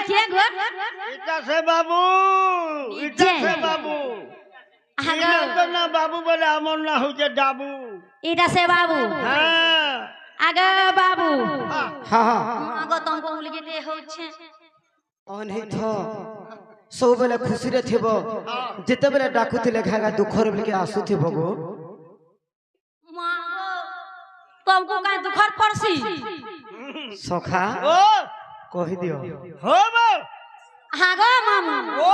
किया गो इटा से बाबू आगा तो ना बाबू बोले अमर ना हो जे डाबू इटा से बाबू हाँ आगा बाबू हाँ हाँ आगा तुमको उलगे दे होछे अनिथ सब बेले खुशी रे थिबो जेते बेले डाकुथिले घागा दुखर बेले आसुथिबो गो मागो तुमको का दुखर पड़सी सखा ओ कहि दियो हो बो आगा मामू ओ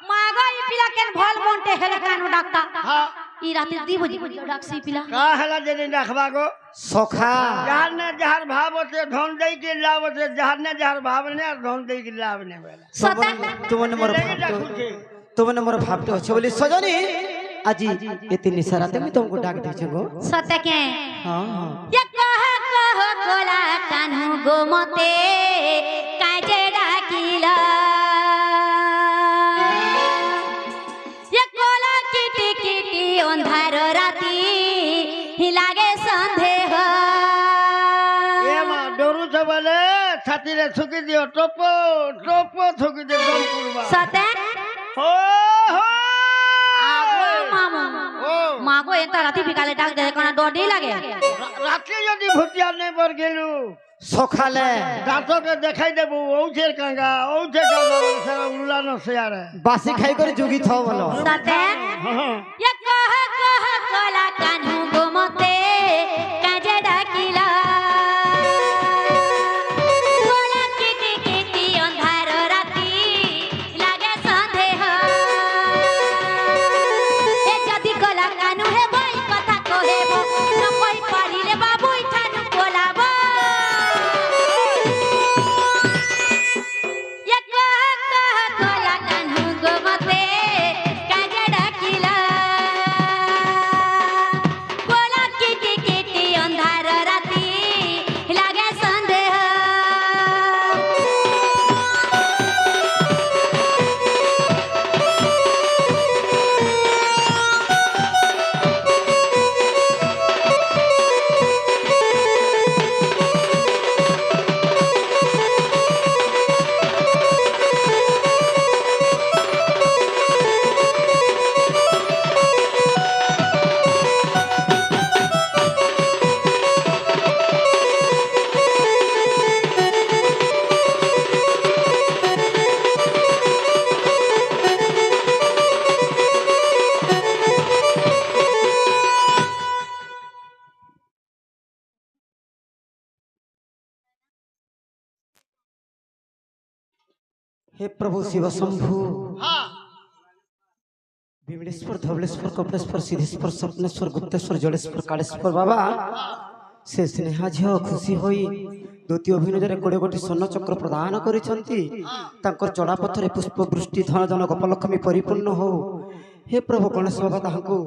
मागो ई पिला केन भल मोंटे हेले कानो डाक्ता हाँ ई राती दी बजी डाक्सी पिला का हला जे रखबा गो सखा जहर ने जहर भाव से धन दे के लाभ से जहर ने जहर भाव ने धन दे के लाभ ने बेला सता तुमने मोर भाबते तुमने मोर भाबते हो बोली सजनी आज एते निसाराते मैं तुमको डाक दे छगो सता के हां हां ये कह कोला कान्हू गो मते काजे डाकिला ये कोला किटी किटी अंधार राती ही लागे संदेह ये मां डोरू छ बोले छाती रे थुकी दियो टोपो थुकी दे दम पुरवा सते हो आगो मामू ओ मागो एता राती बिकाले डाक दे कोना डोडी लागे राती यदि भुतिया नहीं बर गेलू सखाले दांतो के देखाई देबू औछे कांगा सारा उल्ला न से यार बासी खाई कर जुगी थो बोलो सते ये कह कोला कान्हू गो मते काजे डाकिला कोला किटी किटी अंधार राती लागे संदेह ए जदी कोला कान्हू हे भाई कथा कहेबो न कोई पारिले बाबू इठानु कोलाबो ये कह कोला कान्हू गो मते काजे डाकिला कोला किटी किटी अंधार राती लागे संदेह हे प्रभु शिव शंभु हां विमलेश्वर धवलेश्वर कपलेश्वर सिद्धेश्वर स्वप्नेश्वर गुप्तेश्वर जलेश्वर कालेश्वर बाबा से स्नेहा झियो खुशी होई द्वितीय अभिनय कोड़े गोटी स्वर्ण चक्र प्रदान करिसंती तांकर चढ़ा पथरे पुष्प वृष्टि धन जन गोपलक्ष्मी परिपूर्ण हो हे प्रभु गणेश बाबा तांको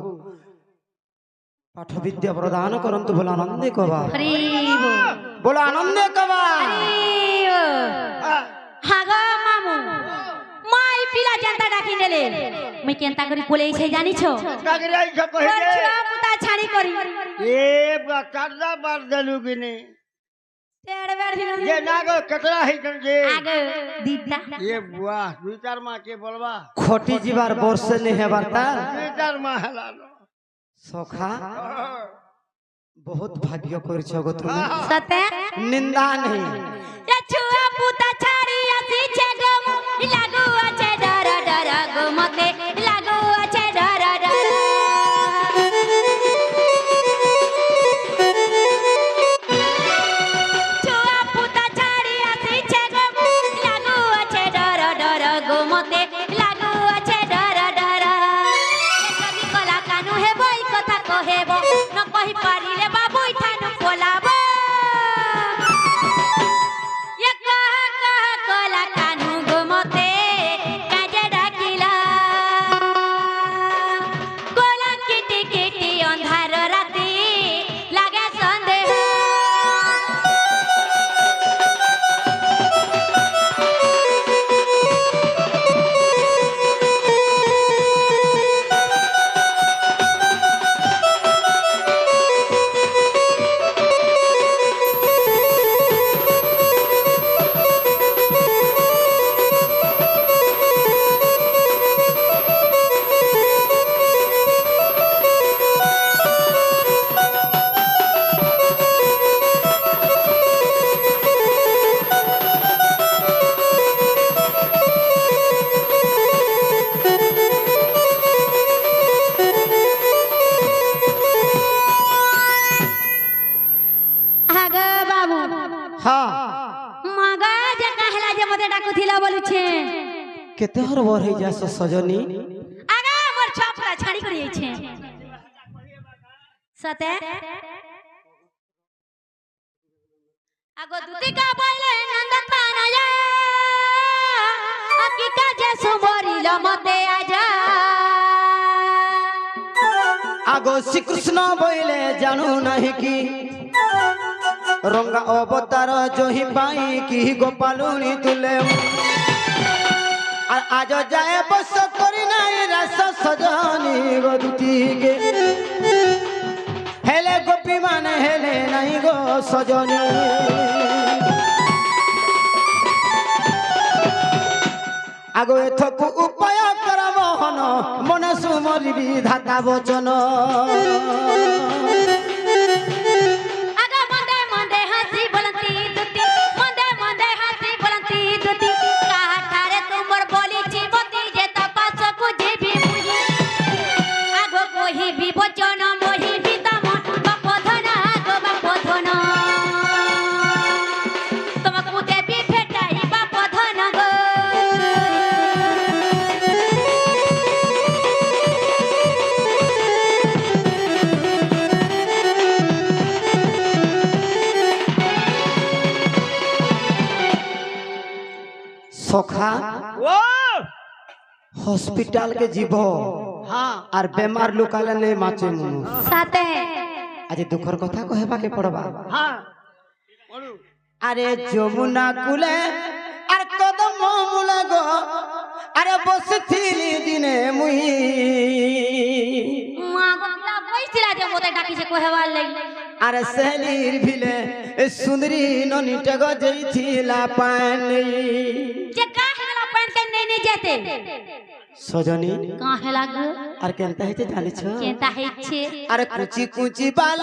पाठ विद्या प्रदान करंतु बोला आनंदे कबा हरिबो बोला आनंदे कबा हरिबो हागा मामू माई पिला जनता डाकी नेले मैं केनता करी बोले छै जानी छो कागरे आई छ कहि दे छुआ पुता छाड़ी करी ए बकरदा बार देलू कि नहीं तेड़ बेड़ दिन ये नागो कतरा है जन जे आगे दीदा ये बुआ दुई चार माह के बोलबा खोटी जीवार वर्ष ने हेबारता दुई चार माह हलालो सखा बहुत भाग्य कर छगो तुम सते निंदा नहीं ये छुआ पुता छाड़ी आसी छे गम लागू अच्छे डर डर गो मते लागू अच्छे डर डर छुआ पुता छाड़ी आसी छे गम लागू अच्छे डर डर गो मते लागू अच्छे डर डर जदी कला कानू हे बई कथा कहेबो न कहि पारिले बाबू इठानु कोलाबो ये कह कोला कानू गो मते ହଁ ମଗା ଯେ କାହେଲା ଯେ ମତେ ଡାକୁଥିଲା ବୋଲୁଛେ କେତେ ହର बर ହେଇ ଯାସ ସଜনী ଆଗା ମୋର ଛୁଆ ପୁରା ଛାଡ଼ି କରି ଯାଇଛେ ସତେ আগো দুতিকা বইলে নন্দতানায়া আকি কাজে সুমরিল মতে আজা আগো শ্রীকৃষ্ণ বইলে জানু নাহি কি রঙ্গা অবতার জহি পাই কি গোপালুনি তুলে আর আজ যায় বস করি নাই রাস সজনী গো দুতিকে হেলে গোপী মানে হেলে নাই গো সজনী আগো এথকু উপায় কর মোহন মনে সুমরি বিধাতা বচন আগা মন্দে মন্দে হাসি বলতি দুতি মন্দে মন্দে হাসি বলতি দুতি কাঠারে তুমর বলিছি মতি যে তপাস বুঝিবি বুঝি আগো কহিবি বচন মহিবি তম বাপ ধন আগো বাপ ধন তোমাকে দেবি ফেটাই বাপ ধন গো সখা ও হসপিটাল के जीव हाँ আর বেমার লুকালে নে মাছে মুনু সাথে আজ দুঃখর কথা কহেবা কে পড়বা हाँ बोलू আরে যমুনা কুলে আর কদম মূলে গো আরে বসিছিলি দিনে মুই মা গলা কইছিলা যে মতে ডাকিছে কহেবার লাগি আরে সেলির ভিলে সুন্দরী ননিটা গো যাইছিলা পানি যে কাহেলা পেন के नहीं যেতে সজনী কাহেলা গো আর কেনতা হইতে জানিছ কেতা হইছে আরে কুচি কুচি বাল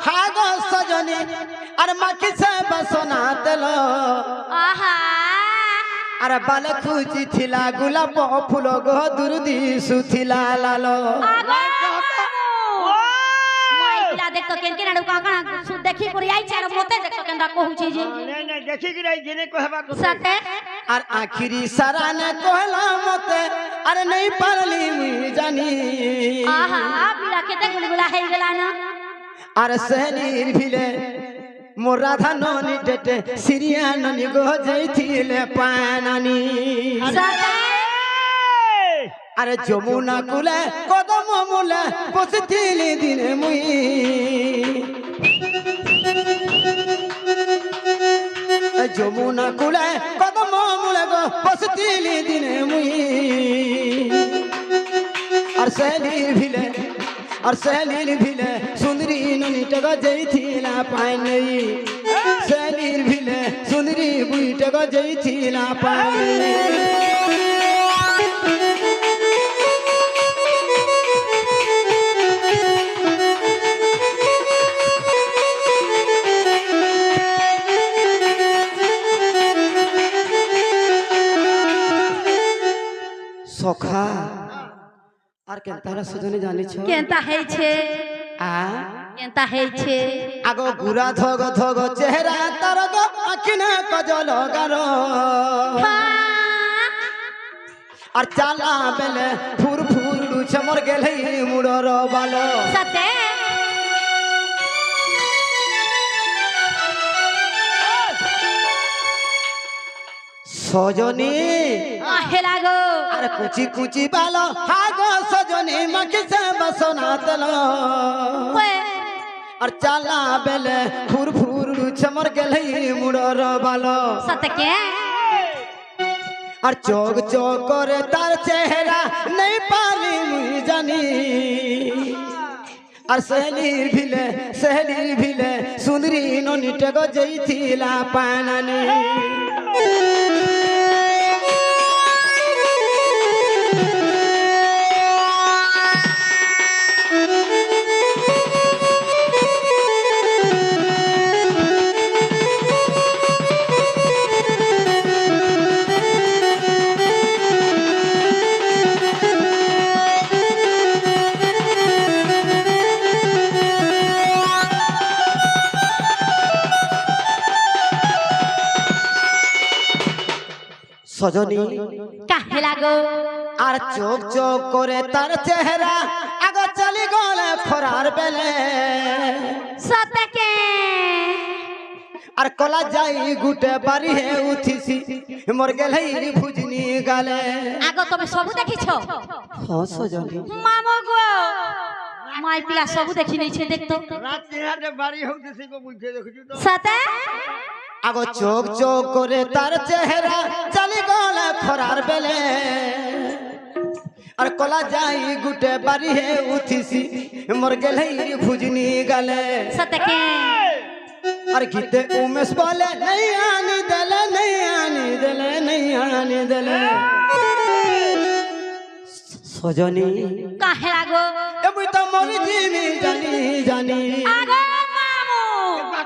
হাগ সজনী আর মাখি সে বসনা তেল আহা আরে বাল খুচি থিলা গোলাপ ফুল গো দুরদি সুথিলা লাল মাইলা দেখ তো কেন কেন কাকা দেখি করি আইছে আর মতে দেখ তো কেনটা কহুছি যে नहीं नहीं देखी कि नहीं जेने को हेबा को সাথে আর আখিরি সারা নে কহলা মতে আরে নেই পারলি মুই জানি আহা বিলা কেতে গুলগুলা হই গলা না আর সেলির ভিলে মোর রাধা ননি টেটে সিরিয়া ননি গো যাইছিলে পানানি সাথে আরে যমুনা কুলে কদম মূলে বসিছিলি দিনে মুই যমুনা কুলে কদম মূলে গো বসিছিলি দিনে মুই আর সেলির ভিলে সুন্দরী ননিটা গো যাইছিলা পাই নাই সেলির ভিলে সুন্দরী বুইটা গো যাইছিলা পাই সখা আর কেনতারা সজনী জানিছ কেনতা হইছে আ কেনতা হইছে আগো গুরা ধগ ধগ চেহারা তার গো আখিনা কজল গার আর চালা বেলে ফুর ফুর লুছে মোর গেলে মুড়র বাল সাথে সজনী আহেলা গো আর কুচি কুচি বাল হাগ সজনী মাখি সে বসনা তেল আর চালা বেলে ফুর ফুর লুছে মোর গেলে মুড়র বাল সাথে কে আর চোখ চোখ করে তার চেহারা নেই পারি মুই জানি আর সেলির ভিলে সুন্দরী ননিটা গো যাইছিলা পানানি সজনী কাহে লাগো আর চোখ চোখ করে তার চেহারা আগো চলি গলে খরার বেলে সতকে আর কলা যাই গুটে বাড়ি হে উঠিছি মোর গেলেই ভুজনি গালে আগো তুমি সবু দেখিছো হ্যাঁ সজনী মামো গো মাই পিলা সবু দেখি নেছে দেখতো রাত্রি হাটে বাড়ি হইতেছি গো বুঝে দেখছি তো সতে আগো চোখ চোখ করে তার চেহারা চলি গলে খরার বেলে আর কলা যাই গুটে বাড়ি হে উঠিছি মোর গেলেই ভুজনি গালে সতকে আর গীতে উমেশ বলে নেই আনি দেলে নেই আনি দেলে নেই আনি দেলে সজনী কাহে লাগো এবই তো মরি জিমি জানি জানি আগো মামু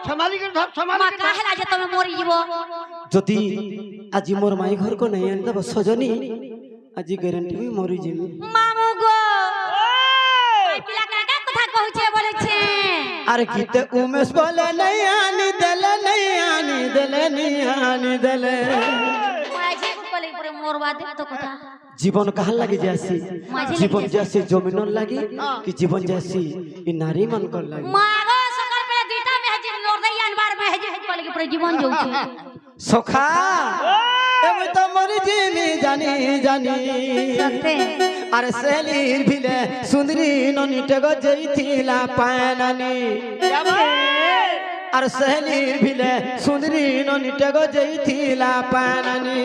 সমালি করে ধর মা সমালি কাহে লাগে তুমি মরি যাব যদি আজি মোর মাই ঘর কো নাই আনি দেব সজনী আজি গ্যারান্টি আমি মরি জিমি মামু গো মাই পিলা কাকা কথা কইছে বলেছে আর গীতে উমেশ বলে নেই আনি দেলে নেই আনি দেলে নেই আনি দেলে মাঝে কলে পরে মরবা দে তো কথা জীবন কাহার লাগি যাসি মাঝে জীবন লাগি যাসি জমিনর লাগি কি জীবন যাসি ই নারী মানকর লাগি মা গো সকাল বেলা দুইটা মেহেজি লড়াই আনবার মেহেজি কলে পরে জীবন যাଉଛି সখা এবই তো মরি জিমি জানি জানি সতে আরে সেলির ভিলে সুন্দরী ননিটে গজেইথিলা পায়নানি আর সেলির ভিলে সুন্দরী ননিটে গজেইথিলা পায়নানি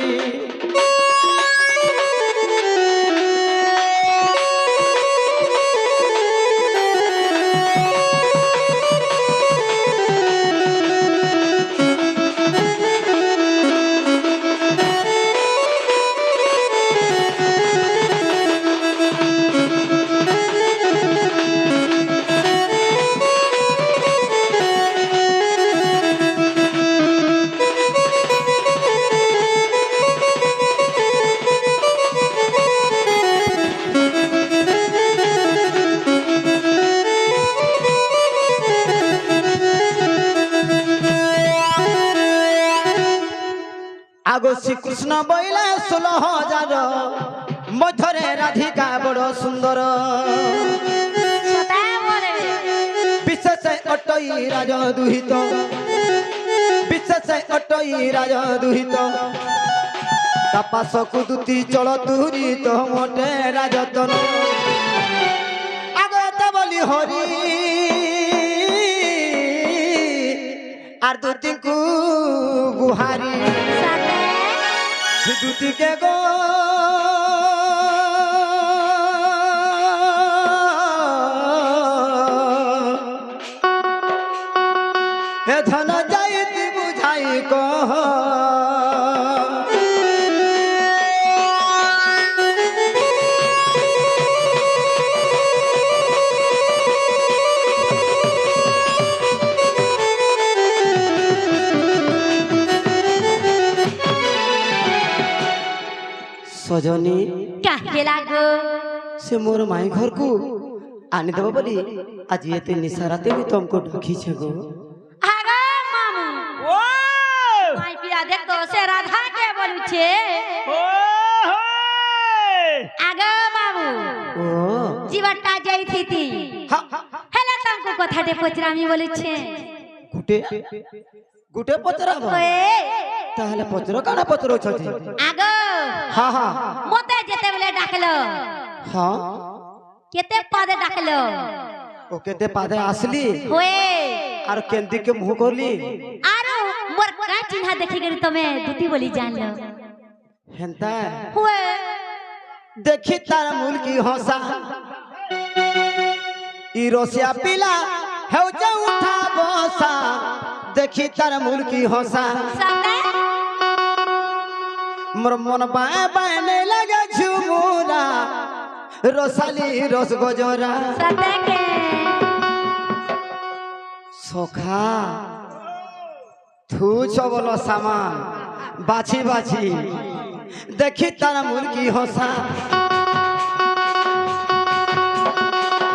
আগো শ্রীকৃষ্ণ বইলে 16,000 মধ্যরে রাধিকা বড় সুন্দর সতে বলে বিশেষ অটই রাজ দুহিত বিশেষ অটই রাজ দুহিত তাপাস কুদুতি চল তুরিত মোটে রাজতন আগত বলি হরি আর দুতিকু গুহারি সতে দুতিকে গো হে ধন যাইতি বুঝাই কহ সজনী কাহে লাগো সে মোর মাই ঘরকু আনি দেব বলি আজ এতে নিশারাতে भी तुमको ढखीछे गो আগো মামু ও মাই পিলা দেখতো সে রাধা কে বলুছে ও আগো মামু ও জীবনটা যাইথিতি হা হেলা তাঙ্কু কথাতে পচরামি বলুছে গুটে গুটে পচরাব ওয়ে তাহলে পচর কানা পচর ছজি আগো হা হা মতে যেতেবেলে ডাকলো হ্যাঁ কেতে পদে ডাকলো ও কেতে পাদে আসলি হোয়ে আর কেন্দি के मुंह करली আরো মোর কা চিহ্না দেখি গরি তুমি দুটি বলি জানলো हेंता হোয়ে देखी तार मूल की हंसा ई रोसिया पीला है जो उठा बसा देखी तार मूल की हंसा सते मोर मन बाए बाए नहीं लगे झुमुरा रोसाली रोस गजरा सते के सोखा थू चबलो सामान बाछी बाछी देखी तारा मूल की हंसा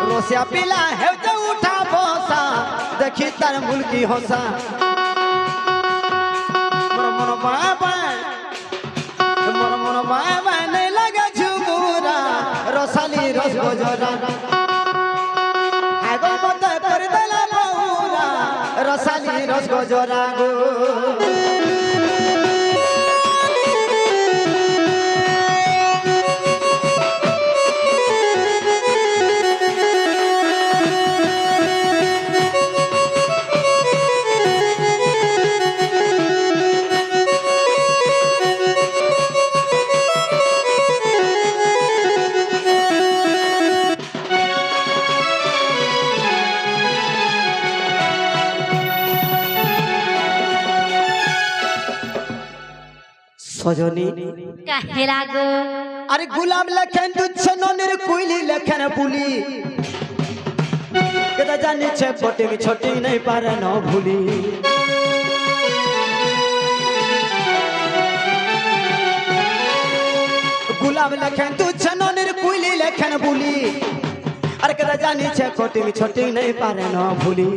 रोसिया पीला है जो उठा बसा देखी तारा मूल की हंसा मोर मन बाए बाए मोर রসালি রস গজরা গো সজনী কাহেলা গো আরে গোলাপ লেখেন তুচ্ছ ননের কুইলি লেখেন বুলি কেদা জানিছে ফটিং ছটিং নাই পারে ন ভুলি গোলাপ লেখেন তুচ্ছ ননের কুইলি লেখেন বুলি আর কেদা জানিছে ফটিং ছটিং নাই পারে ন ভুলি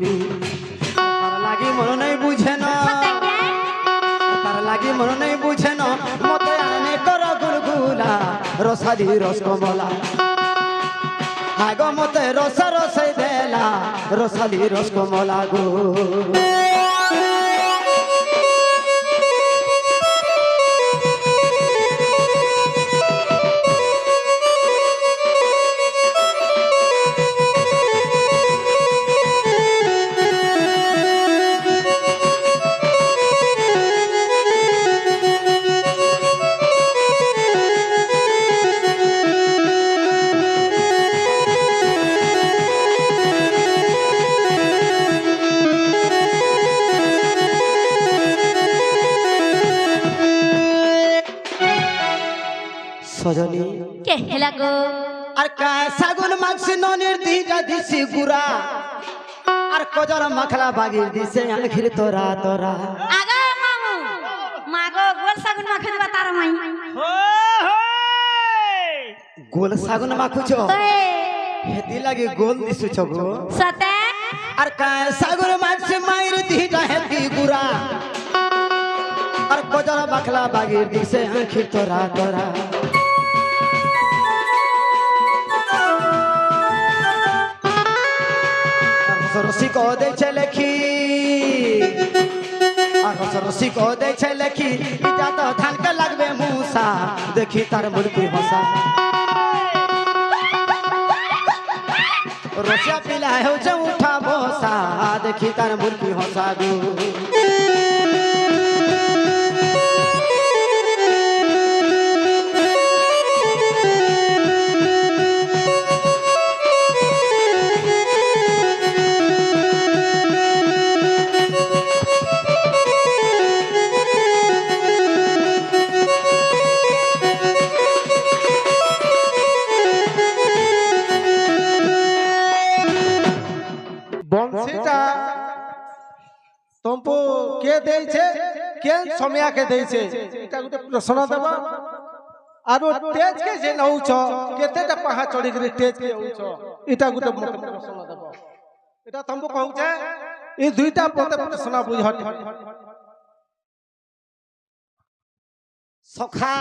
তার লাগি মন নাই বুঝে না তার লাগি মন নাই বুঝে না মতে আনে কর গুলগুলা রসালি রস কমলা আগ মতে রস রসাই দেলা রসালি রস কমলা গো সজনী কাহেলা গো আর সাগুন মাগছি ননির দিটা দিছি গুড়া আর কজর মাখলা বাগির দিছে আখির তোরা তোরা আগা মামু মাগো গোল সাগুন মাখে দিবা তার মাই গোল সাগুন মাখুছ ওয়ে হেতি লাগি গোল দিছুছ গো সতে আর সাগুন মাগছি মাইর দিটা হেতি গুড়া আর কজর মাখলা বাগির দিছে আখির তোরা তোরা রসি কো দেছে লেখি আর রসি কো দেছে লেখি এটা তো ধানকে লাগবে মুসা দেখি তার মুলকি হসা রসিয়া পিলা হেউছে উঠা বসা দেখি তার মুলকি হসা গো বংশীটা তম্পু কে দেইছে কে সময়া কে দেইছে এটা গুটে প্রশ্ন দেব আর তেজ কে যে নউছ কেতেটা পাহা চড়ি গরি তেজ কে উছ এটা গুটে প্রশ্ন দেব এটা তম্পু কହୁছে এই দুইটা পতে প্রশ্ন বুঝ সখা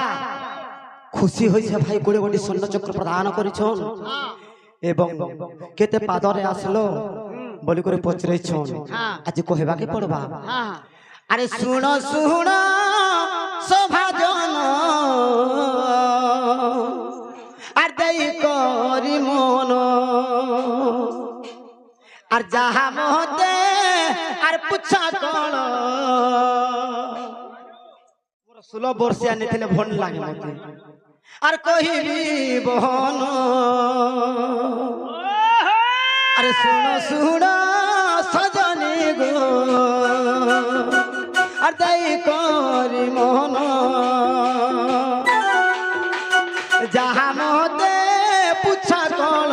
খুশি হইছে ভাই কোড়ে গোটি স্বর্ণ চক্র প্রদান করিছন এবং কেতে পাদরে আসলো বলি করে পচরেছন আজ কহেবাকে পড়বা আরে শুণ শুণ সভাজন আর দেই করি মন আর যাহা মহতে আর পুছা কণ 16 বর্ষে আনিলে ভন লাগে মতে আর কহিবি বহন আরে শুণ শুণ সজনী গো আর তাই করি মন যাহা মতে পুছা কণ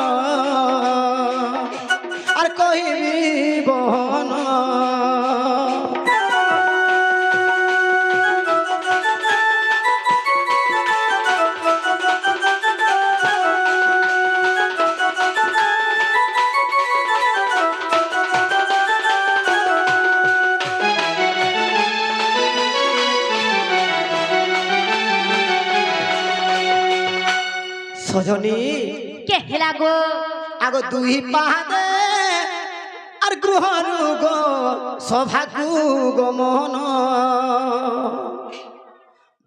আর কহিবি বহন সজনী কেহেলা গো আগো দুই পাহাদে আর আর গৃহরু গো সভাকু গমন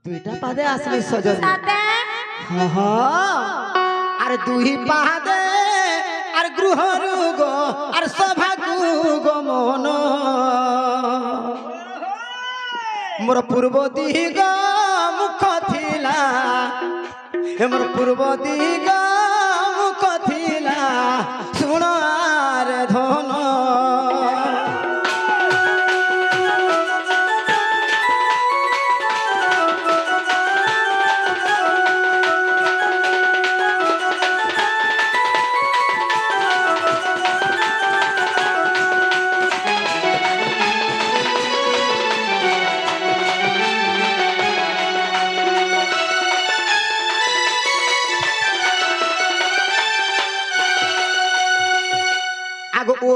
দুইটা পাদে আসলি সজনী সাথে আর দুই পাদে আর গৃহরু গো আর সভাকু গমন মোর পূর্ব দিগ মুখ থিলা মোর পূর্ব দিগ মুখ থিলা শুଣାর ধন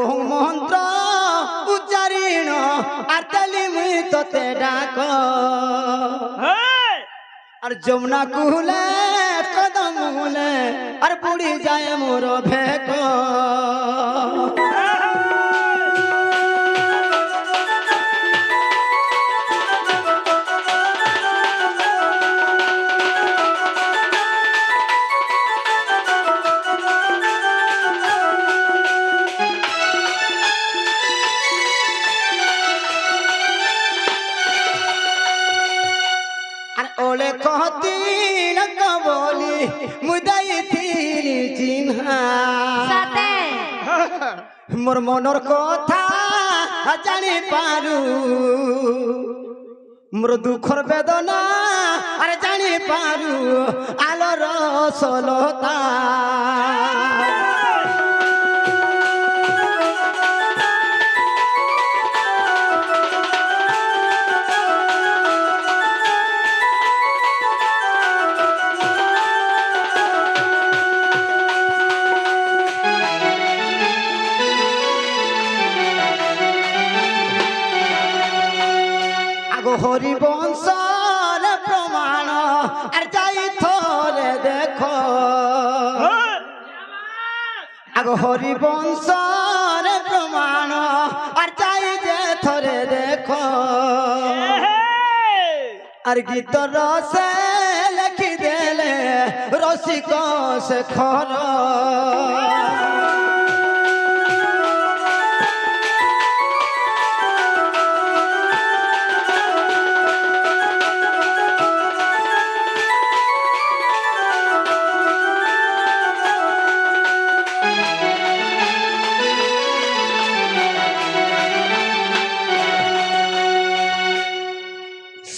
ওম মন্ত্র উচ্চারিণ আর তালি মুই তোতে ডাক আর যমুনা কুলে কদম মূলে আর বুড়ি যায় মোর ভেক ওলে কহতিল কবলি মুদাই থিলি চিহ্না সাথে মোর মনর কথা জানি পারু মোর দুঃখর বেদনা আরে জানি পারু আলোর সলতা হরিবংশর প্রমাণ আর যাই থরে দেখো আগ হরিবংশর প্রমাণ আর যাই যে থরে দেখো আর গীত রসে লেখি দেলে রসিক শেখর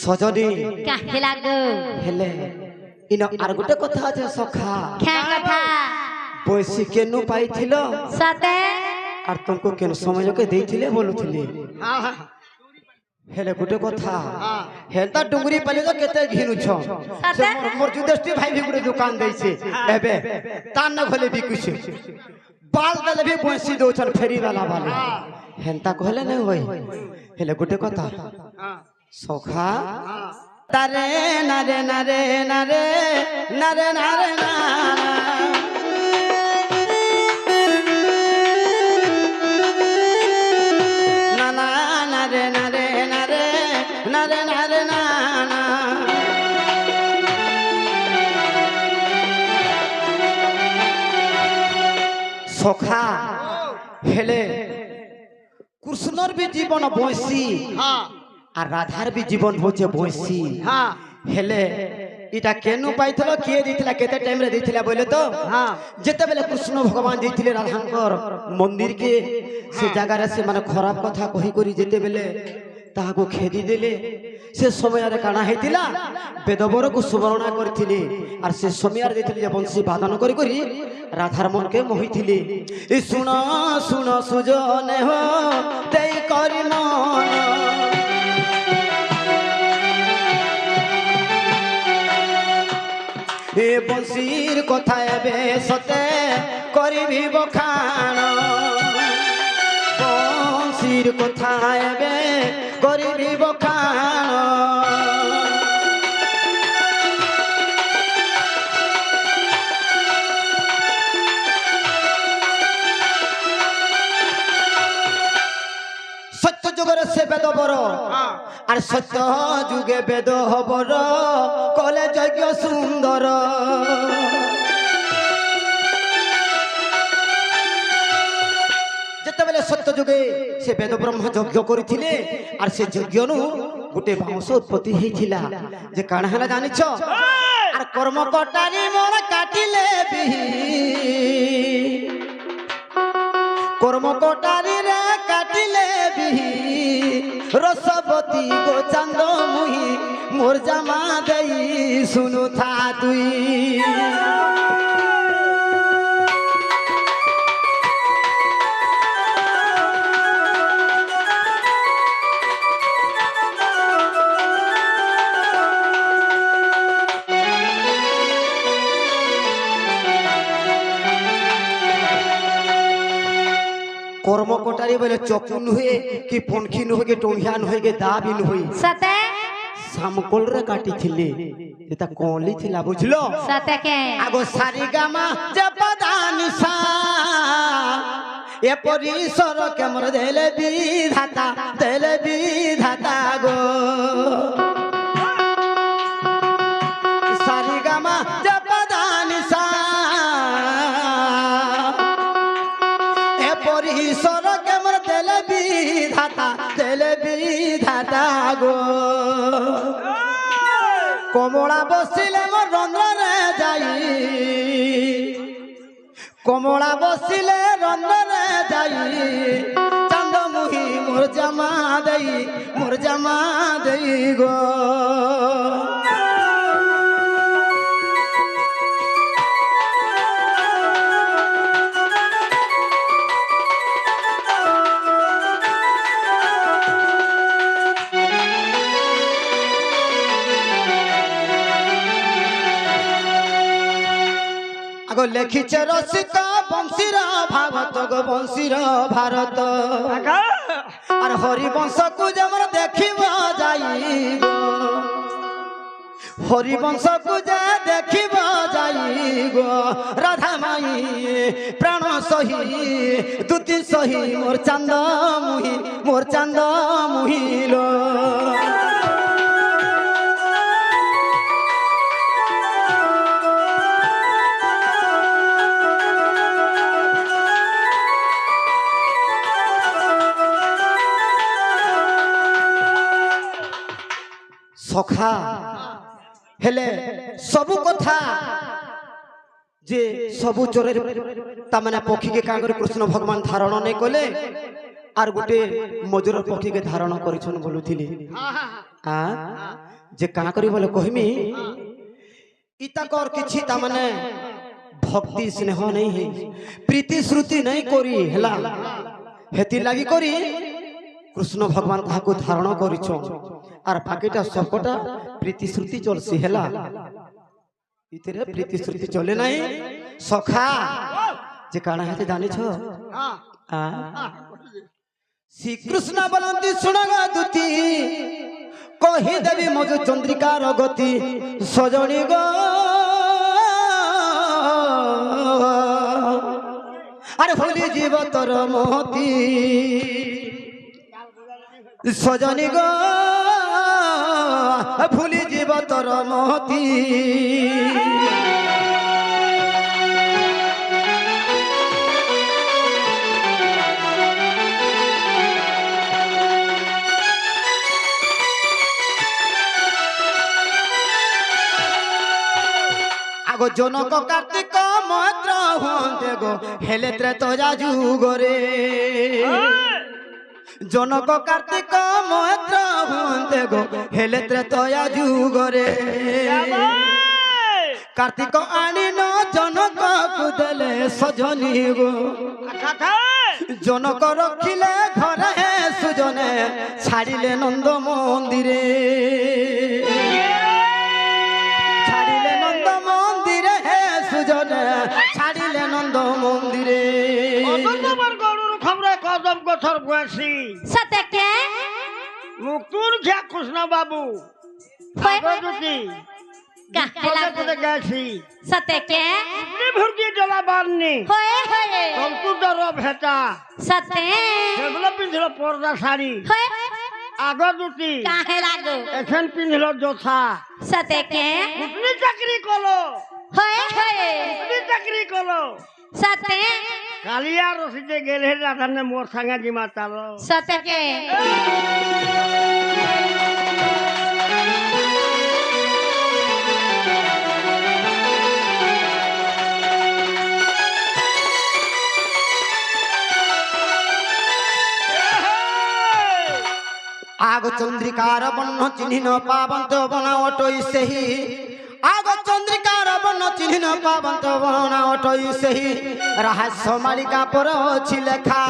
সজনী কাহে লাগো হেলে ইন আর গোটে কথা আছে সখা খ্যা কথা বৈশি কেনু পাইছিল সাথে আর তুমকু কেন সময়কে ଦେଇଥିଲେ বলুଥିଲେ হেলে গোটে কথা হেলতা ডুঙ্গুরি পালি তো কেতে ঘিনুছ সাথে মোর যুদেষ্টি ভাই ভি গোটে দোকান দেইছে এবে তার না খলে বিকুছে বাল দেলে ভি বৈশি দউছন ফেরি वाला বালে হেলতা কহলে নাই হই হেলে গোটে কথা সখা তারে নারে নারে নারে নারে নারে না না নারে নারে নারে নারে নারে না সখা হেলে কৃষ্ণর বি জীবন বৈশি আর রাধার বি জীবন হচ্ছে বৈশি হেলে এটা কেন পাইছিল কিয়ে দিছিলা কেতে টাইম রে দিছিলা বলে তো যেতে বেলে কৃষ্ণ ভগবান দিছিলে রাধাঙ্কর মন্দির কে সে জায়গারে সে মানে খারাপ কথা কহি করি যেতে বেলে তাহাকু খেদি দেলে সে সময়ের কাଣା হইতিলা বেদবরকু সুবর্ণা করছিলে আর সে সময়ের দিছিলে যে বংশী বাদন করি করি রাধার মনকে মোহিছিলে এই শুন শুন সুজনে হো দেই করি মন এ বংশীর কথা এবে সতে করিবি বখান বংশীর কথা এবে করিবি বখান যুগরে সে বেদ বর আর সত্য যুগে বেদ হবর কলে যজ্ঞ সুন্দর যেতবেলে সত্য যুগে সে বেদ ব্রহ্ম যজ্ঞ করেছিলে আর সে যজ্ঞনু গোটে বাউঁশ উৎপত্তি হয়েছিল যে কাଣା হেলা জানিছ আর কর্ম কটারি মোর কাটিলে বিহি কর্ম কটারি রে কাটিলে বিহি রসবতী গো চান্দ মুহি মোর জামা দেই শুনু থা তুই কর্ম কটারি বলে চকু নুহে কি পনখি নুহে কি টঙ্গিয়া নুহে কি দা বি নুহে সতে সামকল রে কাটিছিলে এটা কলি ছিলা বুঝলো সতে কে আগো সারি গামা যে পদানিসা এ পরিসর কেমর দেলে বিধাতা গো সারি গামা যে পদানিসা পরিসর কেমন দেলে বিধাতা গো কমলা বসিলে মোর রন্ধ্রে যাই কমলা বসিলে রন্ধ্রে যাই চান্দমুহি মোর জামা দেই গো আগো লেখিছে রসিক বংশীর ভাগত গো বংশীর ভারত আর হরিবংশকু যেমন দেখিব যাইব হরিবংশকু যে দেখিব যাইব রাধা মাই প্রাণ সহি দুতি সহি মোর চান্দ মুহিল সখা হেলে সবু কথা যে সবু চোরের তামানে পক্ষীকে কাঁ করে কৃষ্ণ ভগবান ধারণ নেই কলে আর গোটে মজুর পক্ষীকে ধারণ করেছেন বলুଥିଲି যে কাঁ করি বলে কহিমি ইতাকর কিছু তামানে ভক্তি স্নেহ নেই হে প্রীতি শ্রুতি নেই করি হেলা হেতি লাগি করি কৃষ্ণ ভগবান তাহাকে ধারণ করিছ আর বাকিটা সবকটা প্রীতি শ্রুতি চলছি হেলা ইতিরে প্রীতি শ্রুতি চলে নাই সখা যে কাଣା হেতে জানিছ শ্রীকৃষ্ণ বলন্তি শুণগ দুতি কহি দেবী মজু চন্দ্রিকার গতি সজনী গো আরে ভুলি জীব তোর মতি সজনী গো ভুলি জীব তোর মতি আগো জনক কার্তিক মৈত্র হুঁতে গো হেলে ত্রেতয়া যুগরে জনক কার্তিক মৈত্র হুঁতে গো হেলে ত্রেতয়া যুগরে কার্তিক আনিন জনক কুদেলে সজনী গো জনক রখিলে ঘরে সুজনে ছাড়িলে নন্দ মন্দিরে ছাড়িলে নন্দ মন্দিরে কদম কথর বয়সী সতে কে মুক্তুর ঘিয়া কৃষ্ণ বাবু গেছি সতে কে ভুরকি জলা বাননি হয়ে হয়ে কম্পুটার ভেটা সতে সেগুলো পিছল পর্দা শাড়ি হয়ে আগো দুটি কাহে লাগো এখন পিনল জোথা সতে কে কুটনি চাকরি করলো হয়ে হয়ে কুটনি চাকরি করলো সতে কালিয়া রসিদে গেলে রাধানে মোর সাঙ্গা জিমা চালো সতে কে आग चंद्रिकार बन्न चिन्ह न पावंत बना अटई सही आग चंद्रिकार बन्न चिन्ह न पावंत बना अटई सही रहस्य मालिका पर अछि लेखा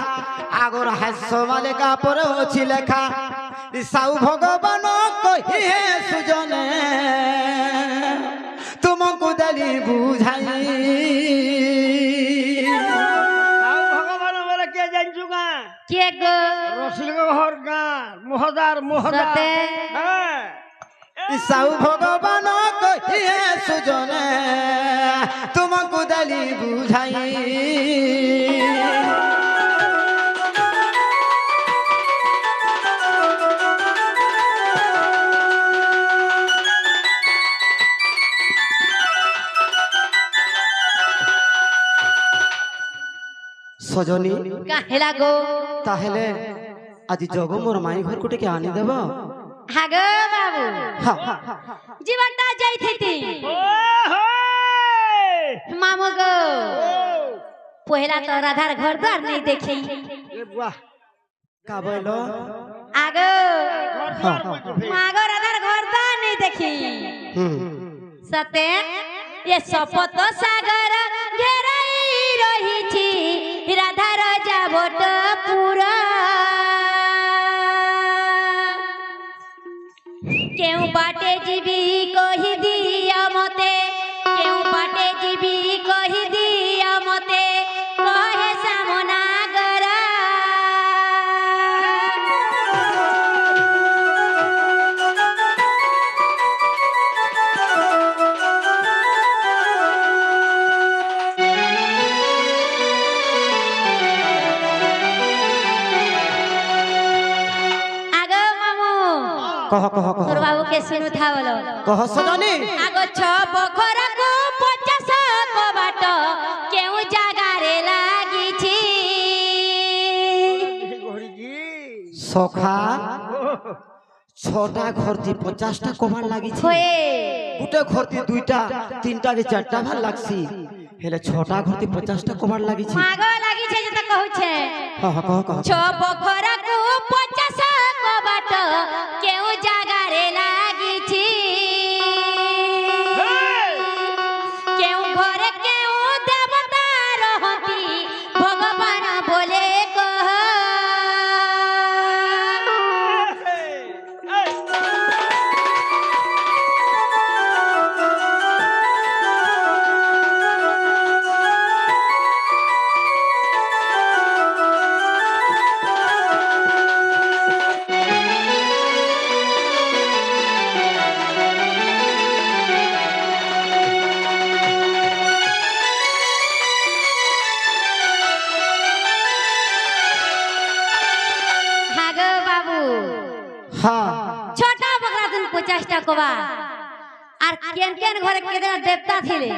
आग रहस्य मालिका पर अछि लेखा साउ भगवान कहि हे सुजने तुमको दली बुझाई ভগবান বলে কে জানছুগা কে গো রসিল ঘর গান মোহদার মোহদার সতে হ্যাঁ साउ भगवान कहि हे सुजने तुमको दली बुझाई सजनी কাহে লাগো ताहेले आज जगो मोर माई घर को टिके आनी देबो হাগো বাবু हा জীবনটা যাইতেতি ও হয় মামু গো পহেলা তো রাধার ঘর দ্বার নেই দেখি এ বাহ का बोलो আগো ঘর দুয়ার কইছো ফের। মাগো রাধার ঘর দ্বার নেই দেখি সতে এ শপথ সাগর ঘেরাই রহিছি রাধার যাবট পুরা কেউ বাটে ଯିବି কহি দিয়া মতে কেউ বাটে ଯିବି কহি দিয়া মতে কহে সামনাগরা আগো মামু कह कह তোর कह বাবুকে শুনু থাবলো कह सजनी আগ ছ বখরকু 50 কবাট কেউ জাগারে লাগিছি ঘড়িজি सखा छोटा घर थी 50टा कबाड़ लागी छी হয়ে गुटे घर थी दुईटा तीनटा रे चारटा भार लागसी हेले छोटा घर थी 50टा कबाड़ लागी छी মাগ লাগিছে যেটা কহুছে कह कह कह ছ বখরকু 50 কবাট কেউ জাগারে লাগিছি কেউ ঘরে কেউ দেবতা রহতি ভগবান বলে কহ হাগো বাবু हां ছোটা বকরা দিন 50টা কবা আর কেন কেন ঘরে কেদরা দেবতা থিলে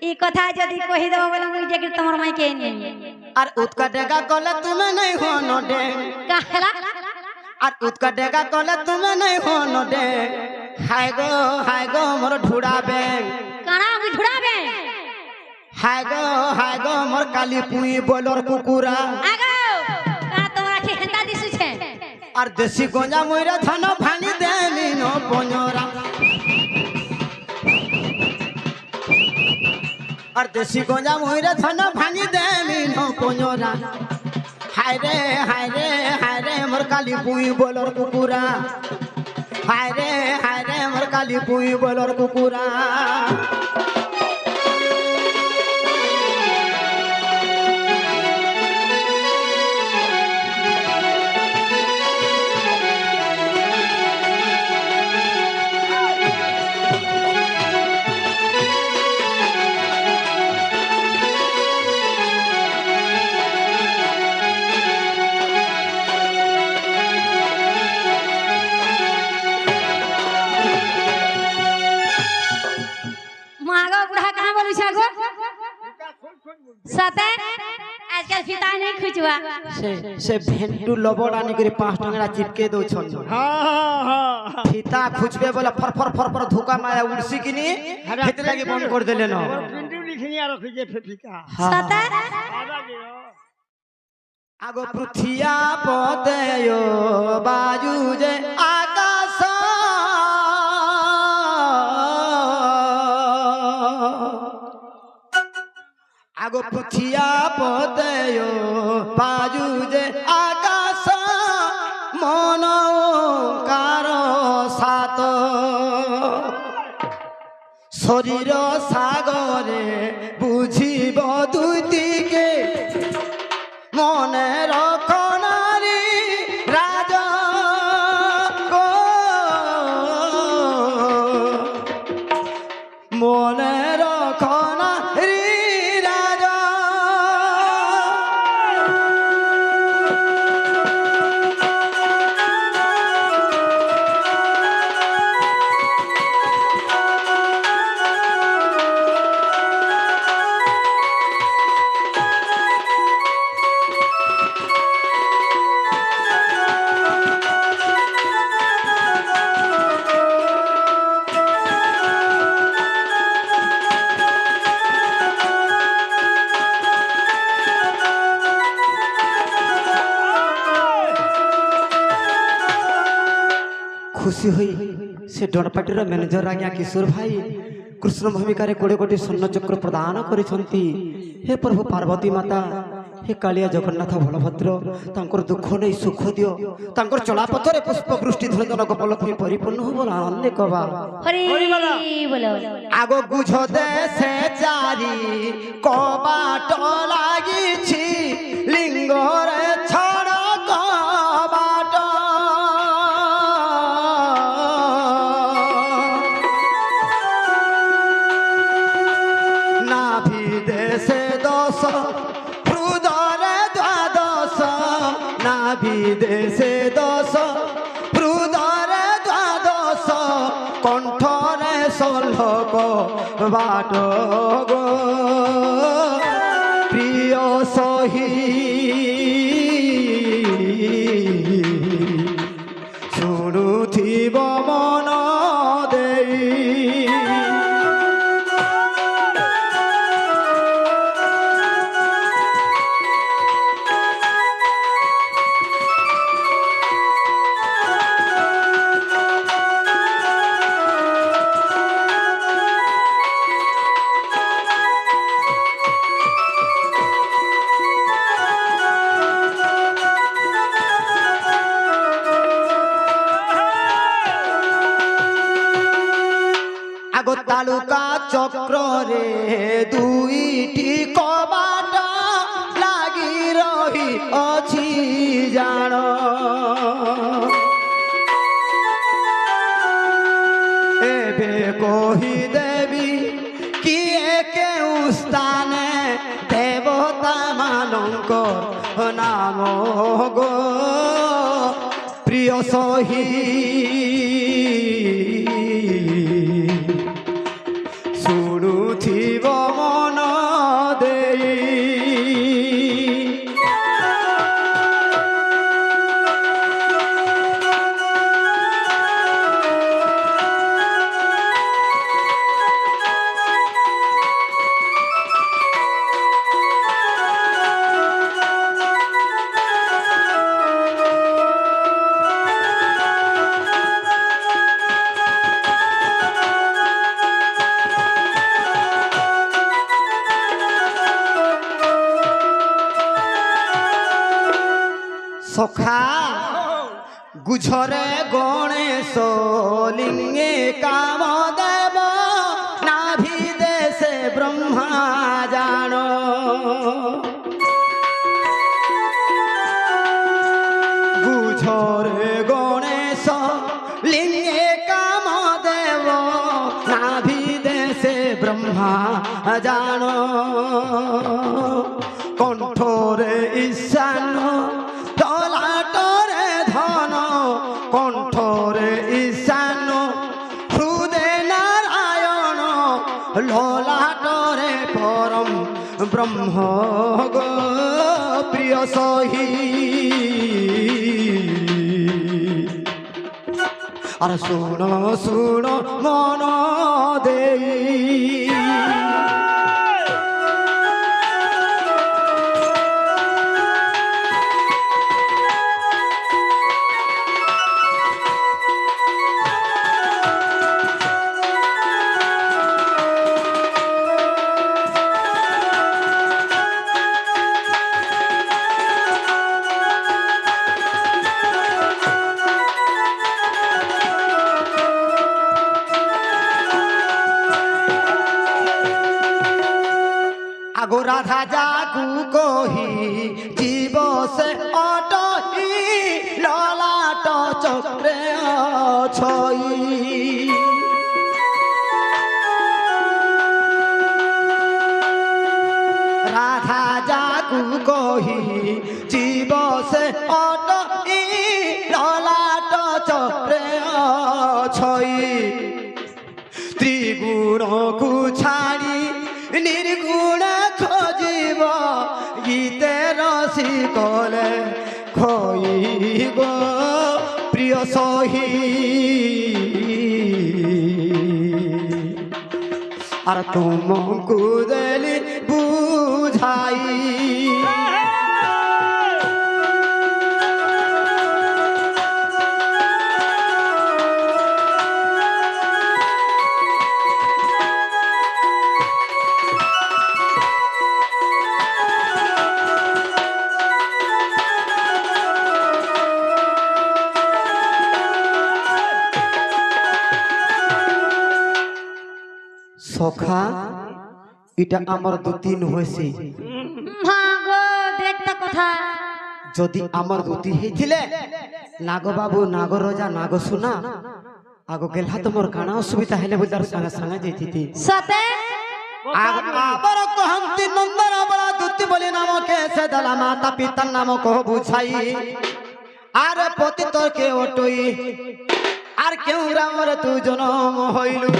এই কথা যদি কহি দেব বলে মুই যে তোমার মাই কে নি আর উৎকাটেগা কলে তুমি নাই हो नडे কাহেলা আর উৎকাটেগা কলে তুমি নাই हो नडे हाय गो मोर ढुड़ाबे কানা মুই ঢুড়াবে हाय गो मोर काली पुई बोलर कुकुरा আগো কানা তোমরা কি হেন্তা দিছুছে আর দেশি গঞ্জা মইরা ধান ভাঙি দেলি ন পঞ্জরা আর দেশি গঞ্জা মইরা ধান ভাঙি দেলি ন পঞ্জরা হায় রে মোর কালি পুই বলর কুকুরা হায় রে মোর কালি পুই বলর কুকুরা छुआ से भेंटू लबड़ आनी करी 5 टंगड़ा चिपके दो छन हाँ फीता खुजबे बोला फर फर फर फर धोका माया उड़सी किनी हेते लागी बंद कर देले न पिंटू लिखनिया रखी जे फेफिका सता आगो पृथिया पतेयो बाजू जे आकाश आगो पृथिया पतेयो बाजू जे आकाश मन कार सात शरीर सागरे बुझिब दुतिके मने रख नारी राजा गो मने रख नारी राजा खुशी हुई से डणपाटीर मैनेजर आज्ञा किशोर भाई कृष्ण भूमिकार 20 कोटी स्वर्ण चक्र प्रदान करिसंती। हे प्रभु पार्वती माता हे कालिया जगन्नाथ बलभद्र तांकर दुख नहीं सुख दियो तांकर चलापथरे पुष्प वृष्टि धन गोपाल परिपूर्ण हो बोला आनंद कबा हरि बोलो आगो गुझ दे से चारी कबाट लागी छी लिंगरे छड़ कबाट नाभि देशे 10 हृदरे 12 नाभि देशे 10 हृदरे 12 कंठरे 16 बाट गो प्रिय सही शुणुथिब मन देई आगो तालुका चक्र रे दुईटी कबाट लागी रही अछि जान एबे कही देवी किए केउ स्थाने देवता मानक नाम गो प्रिय सही शुणुथिब मन देई सखा गुझरे गणेश लिंगे काम देव नाभि देशे ब्रह्मा जान गुझरे गणेश लिंगे काम देव नाभि देशे ब्रह्मा जान कंठरे ईशान तलाटरे धन कंठरे ईशान हृदय नारायण ललाटरे परम ब्रह्म गो প্রিয় সহি আর শুনো শুনো মন দেই আগো রাধা যাকু কহি জীব সে অটহি ললাট চক্রে অছই রাধা যাকু কহি জীব সে অটহি ললাট চক্রে অছই ত্রিগুণকু ছাড়ি নির্গুণ খোঁজিব গীতে রসি কলে খইব প্রিয় সহি আর তুমকু দেলি বুঝাই সখা এটা আমার দুটি নহৈছি ভাগো দেখতা কথা যদি আমার দুটি হয়েছিলে নাগ বাবু নাগ রজা নাগ সুনা আগো গেলহা তোমার কানা অসুবিধা হলে বলে তার সঙ্গে সঙ্গে যেতি সতে আবার কহন্তি নন্দন বলা দুটি বলি নামকে সে দলা মাতা পিতার নাম কহ বুঝাই আর পতি তোর কে অটই আর কেউ গ্রামরে তু জন্ম হইলু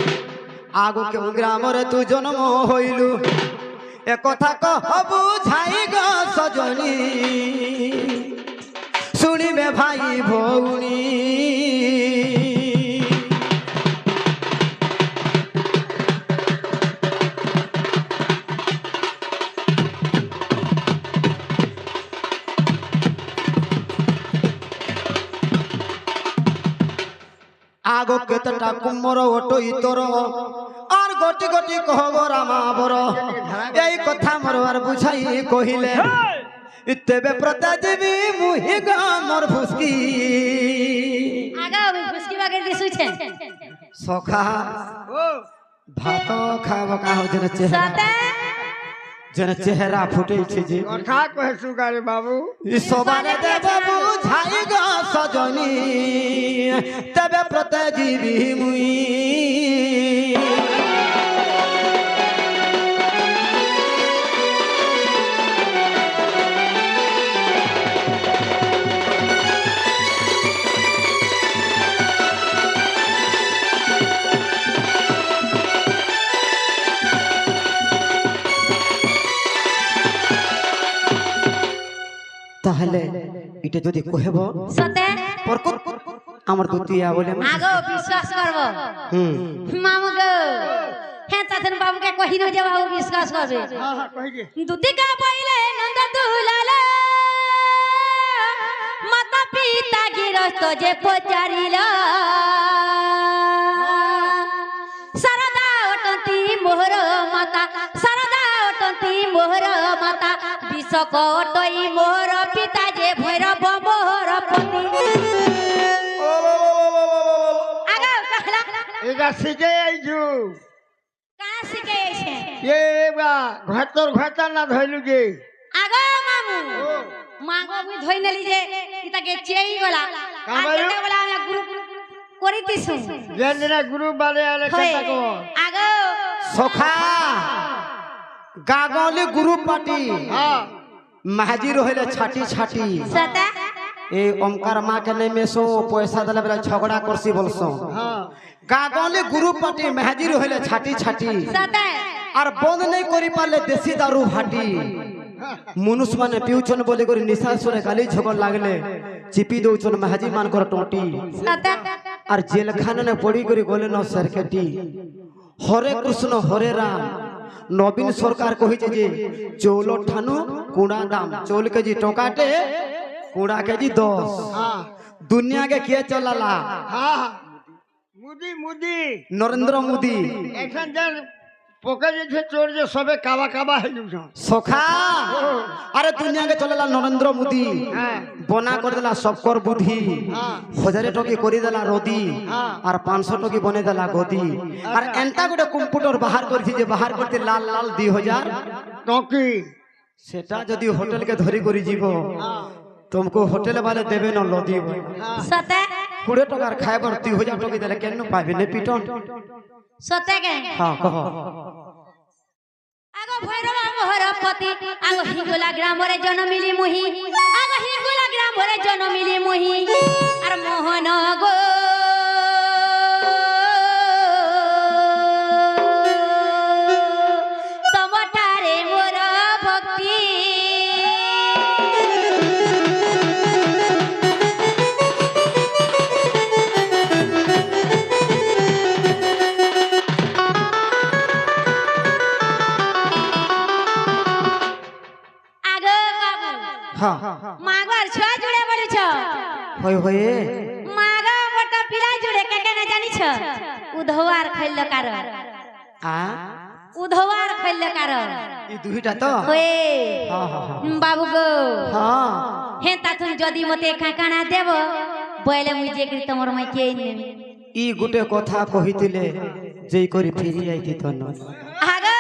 আগো কেউ গ্রামরে তু জন্ম হইলু এ কথা কহ বুঝাই গো সজনী শুনিবে ভাই ভৌনী আগো কেতটা কুমর ওটই তোর আর গটি গটি কহব রামাবর এই কথা মোর আর বুঝাই কহিলে তেবে প্রতা দেবী মুহি গামর ফুসকি আগা ওই ফুসকি বাগের দিছুছে সখা ও ভাত খাব কাহ যেন চেহারা ফুটেছে যে কথা কহেছু গারে বাবু সবারে দেব বুঝাই গো সজনী তবে প্রতা জীবী মুই তাহলে এটা যদি কহেব সতে পরকত আমার দুতিয়া বলে আগো বিশ্বাস করব মামু গো হ্যাঁ তাদের বাবুকে কহি না যে বাবু বিশ্বাস করবে হ্যাঁ হ্যাঁ কই দে দুতিকা পাইলে নন্দ দুলাল মাতা পিতা গৃহস্থ যে পচারিল শারদা অটন্তি মোহর মাতা শারদা অটন্তি মোহর মাতা বিশ্বক অটই মোহর পিতা যে ভৈরব মোহর পতি আগা कहला এটা শিখে আইছু কানা শিখে আইছে এ বা ঘাতর না ধইলু যে আগো মামু মাগো আমি ধই নেলি যে ইতাকে চেই গলা কামাইলো? আগে বলা আমি গ্রুপ করিতিছু যেন দিনা গুরু বারে আলে কথা কো আগো সখা গাগলে গুরু পাটি হ্যাঁ মাহাজি রহিলে ছাটি ছাটি সতা এই ওমকার মা কে নেই মেসো পয়সা দেলে বেলা ঝগড়া করছি বলছো হ্যাঁ গাগলে গুরু পাটি মাহাজি রহিলে ছাটি ছাটি সতা আর বন্ধ নেই করি পারলে দেশি দারু ভাটি मनुष्य माने पिउछन बोले कर निशा सुरे गाली झगड़ लागले चिपी दउछन महाजी मानकर टोटी सत और जेल खाना ने पड़ी करी गले न सरकेटी हरे कृष्ण हरे राम नवीन सरकार कहिছে যে চৌল ঠানু কুড়া দাম চৌল কেজি टोकाटे कुड़ा केजी 10 हाँ दुनिया के किए चलाला हाँ मुदी मुदी नरेंद्र मोदी এখন যে পোকা যে চোর যে সবে কাবা কাবা হয়ে যাচ্ছে सखा अरे दुनिया के चलेला नरेंद्र मोदी हाँ बना कर देला सबकर बुद्धि हाँ 1000 टकी करी देला रोदी हाँ और 500 टकी बने देला गोदी और एंता गोटे कंप्यूटर बाहर करथि जे बाहर करते लाल लाल 2000 टकी सेटा जदी होटल के धरी करी जीवो तुमको होटल वाले देबे न लोदी सत 20 टकार खाए पर 2000 टकी देले केन पाबे ने पिटन सत के हां कहो आगो भैरव मोहर पति आगो हिंगोला ग्राम रे जन्मिली मुही आगो हिंगोला ग्राम रे जन्मिली मुही आर मोहन गो तमठारे मोर भक्ति आगो बाबू हां मागोर छ जुड़े बड़ी छ होय होय मागा मोटा पिला जुड़े के ना जानी छ उधवार खैल कार आ उधवार खैल कार ई दुईटा तो होए हां हां बाबू गो हां हे ताथुन जदी मते काकाना देब बोले मुई जे करी तमर मै के नेमी ई गुटे कथा कहितिले जेई करी फिरी आइति तन आगो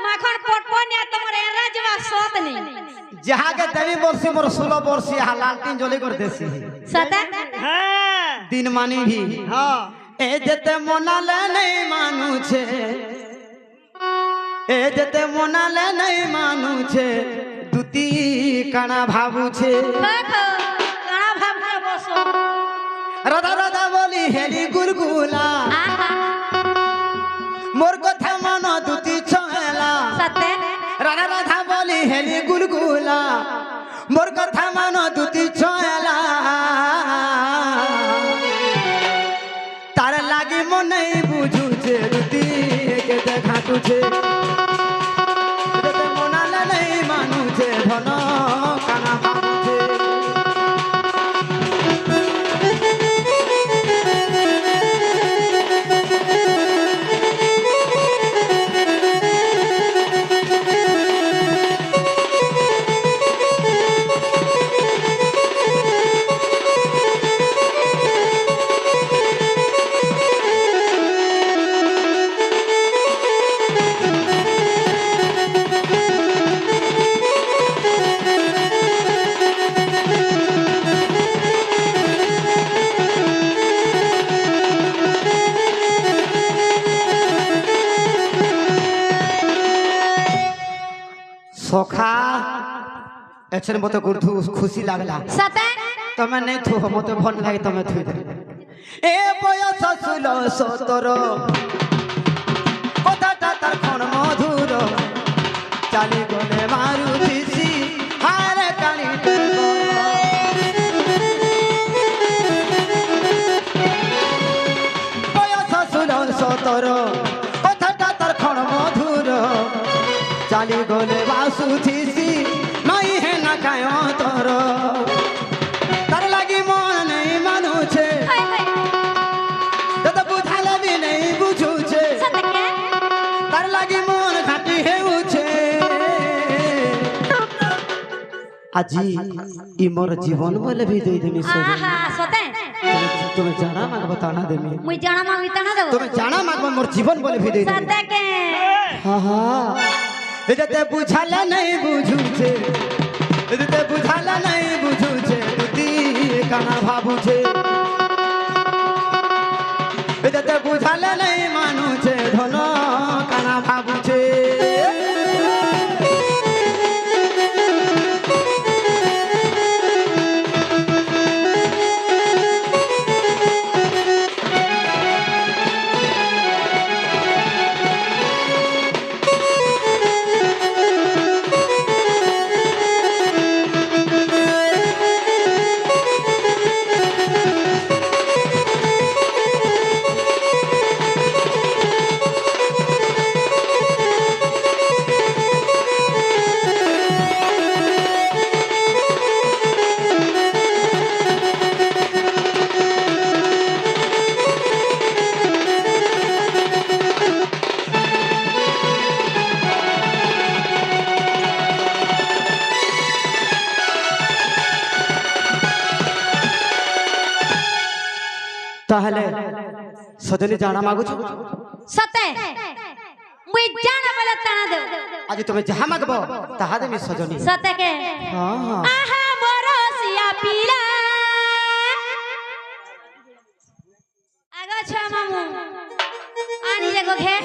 माखन पटपनिया तमर राजवा सोत नहीं जहाँ के देवी वर्षी मोर 16 वर्षी लालटीन जली कर देसी सत हाँ दिन मानी भी हाँ ए जते मोनाले नहीं मानू छे ए जते मोनाले नहीं मानू छे दुती काना भाबू छे देखो काना भाबना बसो राधा राधा बोली हेली गुलगुला आहा मोर कथा मन दुती छला सत राधा राधा बोली हेली गुलगुला मोर कथा मन दुती छला तार लागी मन नहीं बुझू छे दुती के देखाटू छे जते मोनाला नहीं मानू छे धन काना बाबू छे सखा एछन मते गुरथु खुशी लागला सत तमे नहीं थो मते भन लागे तमे थुई दे ए बयस 16 কথাটা তার ক্ষণ মধুর চালি গলে মারু দিছি হারে কালি বয়স 16 কথাটা তার ক্ষণ মধুর চালি গলে বাসু দিছি নাই হে না কায় তোর তার লাগি মন নেই মানুছে हाय हाय দাদা বুঝালে বি নেই বুঝুছে सत के तार लागी मन घाटी हेउछे आजी ई मोर जीवन बोले भी दे देमी सो आहा सत तुम्हें जाना माग बताना देमी मुई जाना मा वितना देबो तुम्हें जाना माग मोर जीवन बोले भी दे देमी सत के हां हां ए जते बुझाला नहीं बुझुछे ए जते बुझाला नहीं बुझुछे तुती काना भाबुछे ए जते बुझाला नहीं मानुछे धन काना भाबुछे ତାହେଲେ ସଜନୀ ଜାଣା ମାଗୁଛୁ ସତେ ମୁଇଁ ଜାଣ ବେଲେ ତାଣା ଦେବ ଆଜି ତମେ ଯାହା ମାଗବ ତାହା ଦେମି ସଜନୀ ସତେ କେ ହଁ ହଁ ଆହା ମୋର ସିଆ ପିଲା আগা ছা মামু আনি যে গোখে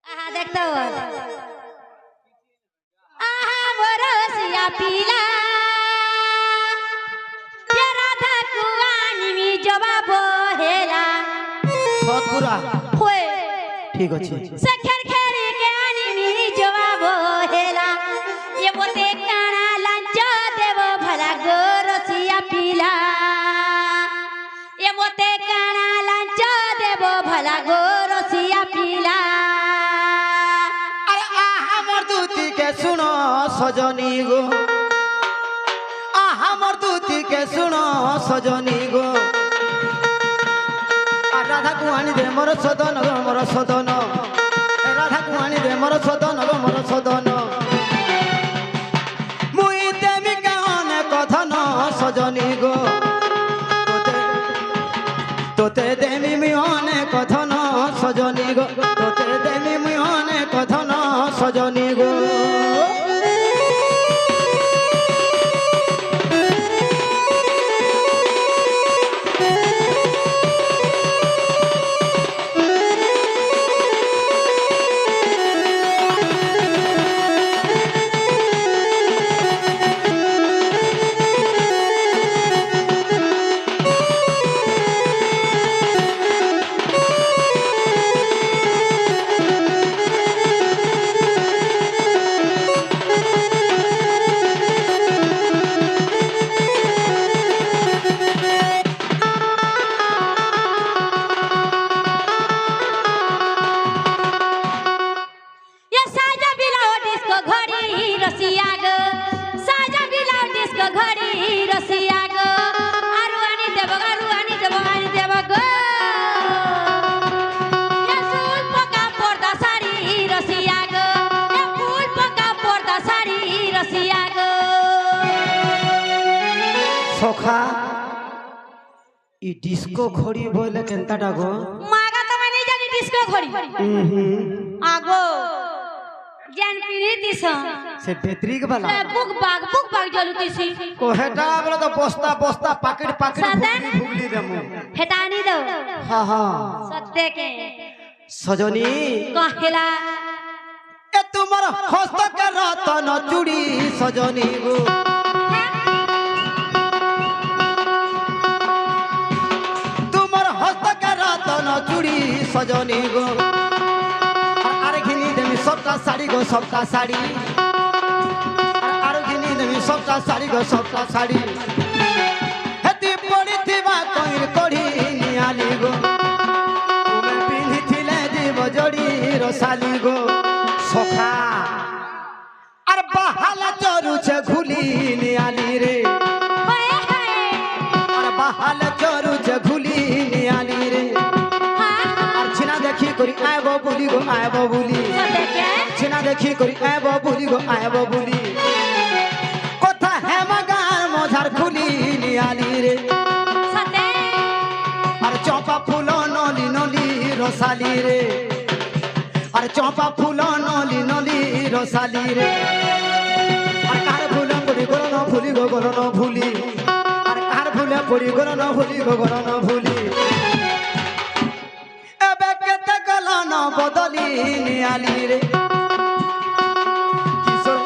আহা দেখতো আহা মোর সিয়া পিলা যে রাধা কুয়ানি মি জবাব হেলা সৎপুরা হোয়ে ঠিক আছে সে খের খেরি কে আনি মি জবাব হেলা এ মতে কানা লাঞ্চ দেব ভলা গো রসিয়া পিলা এ মতে কানা লাঞ্চ দেব ভলা গো রসিয়া পিলা আরে আহা মোর দুতিকে শুনো সজনী গো আহা মোর দুতিকে শুনো সজনী গো আর রাধা কুয়ানি দে মোর সদন গো মোর সদন রাধা কুয়ানি দে মোর সদন গো মোর সদন মুই দেমি কানে কথন সজনী গো তোতে দেমি মিহনে কথন সজনী গো তোতে দেমি মিহনে কথন সজনী গো ये साजा बिलाओ डिस्को घड़ी रसिया गो साजा बिलाओ डिस्को घड़ी रसिया गो आरु आनी देव गो ये फूल पका पर्दा साड़ी रसिया गो ये फूल पका पर्दा साड़ी रसिया गो সখা ই ডিস্কো ঘড়ি বলে কেনতাটা গো मागा तो मैं नहीं जानी डिस्को घड़ी आगो ज्ञान पीढ़ी दिस সে বেত্রিক বালা बुक बाग जलुतीसी কোহেটা বলে তো বস্তা বস্তা পাকেট পাকেট সাদা? ভুগলি দেমু हेटानी दो হ্যাঁ হ্যাঁ सत्य के সজনী कहेला এ তোমার হস্তকে রতন চুড়ি সজনী গো তোমার হস্তকে রতন চুড়ি সজনী গো আর ঘিনি দেমি সবটা শাড়ি গো সবটা শাড়ি আর ঘিনি দেমি সবটা শাড়ি গো সবটা শাড়ি হেতি পড়িথিবা কইর কড়ি নিয়ালি গো তুমি পিন্ধিছিলে জীব জড়ি রসালি গো সখা আর বাহালা চরুছে ঘুলি নিয়ালি রে हाय हाय আর বাহালা চরুছে ঘুলি নিয়ালি রে আর ছিনা দেখি করি আইব বুলি গো আইব বুলি सत्य के ছিনা দেখি করি আইব বুলি গো আইব বুলি কথা হেমাগার মঝার খুলি নিয়ালি রে सत्य আর চম্পা ফুল নলি নলি রসালি রে আর চম্পা ফুল নলি নলি রসালি রে আর কার ফুল পড়ি গরন ফুলি গো গরন ফুলি আর কার ফুল পড়ি গরন ফুলি গো গরন ফুলি এবে কেতে গলন বদলি নিয়ালি রে কিশোর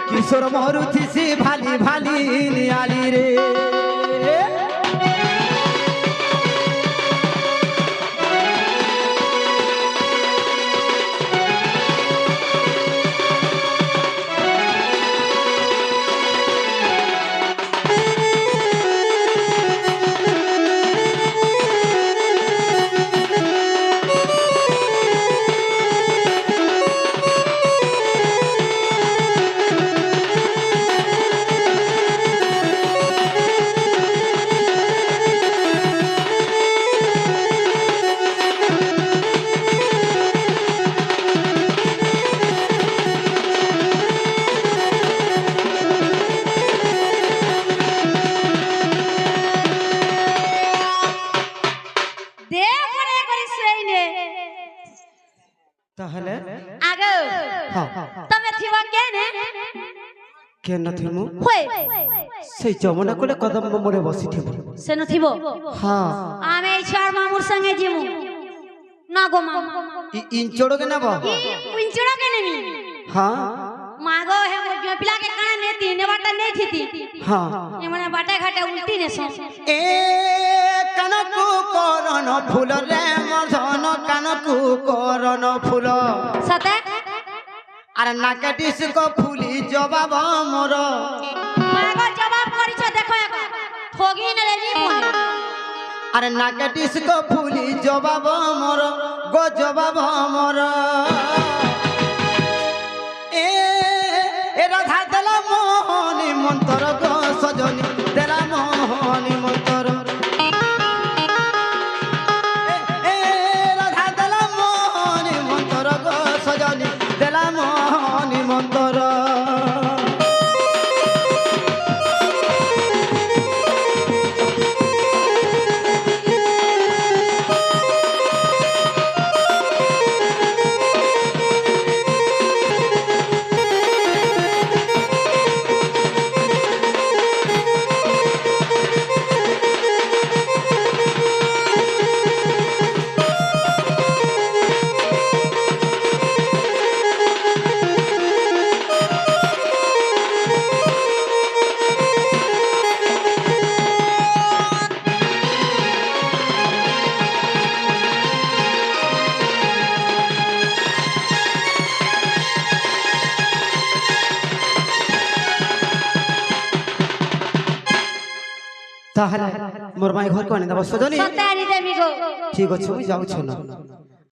কিশোর মরুথিসি ভালি ভালি নিয়ালি রে ସେଇନେ ତାହେଲେ ଆଗ ହଁ ତମେ ଥିବ କେନେ କେ ନଥିମୁ ହୋଏ ସେଇ ଯମୁନା କୂଳେ କଦମ୍ବ ମୂଳେ ବସିଥିବୁ ସେନ ଥିବ ହଁ ଆମେ এই চার মামুর সঙ্গে জিমু না গো মামু ইঞ্চড় কে নেব ইঞ্চড়া কেনে নি হ্যাঁ মাগো হে মোর জপিলা के काने नेती ने बाटा नहीं थीती হ্যাঁ ये मने बाटा घाटा उल्टी ने सो এ কানকু করণ ফুল রে মধন কানকু করণ ফুল सते আর নাকে ডিস্ক ফুলি জবাব মোর মাগো জবাব করিছ দেখো এখন ঠগি নেলে নি মনে আর নাকে ডিস্ক ফুলি জবাব মোর গো জবাব মোর এ রাধা দেলা মোহনি মন্তর গো সজনি দেলা মোহনি মন্তর এ রাধা দেলা মোহনি মন্তর গো সজনি দেলা মোহনি মন্তর তাহলে মোর মাই ঘর কোনে দেব সজনি सते आनी देवी गो ঠিক আছে মুই যাউছ না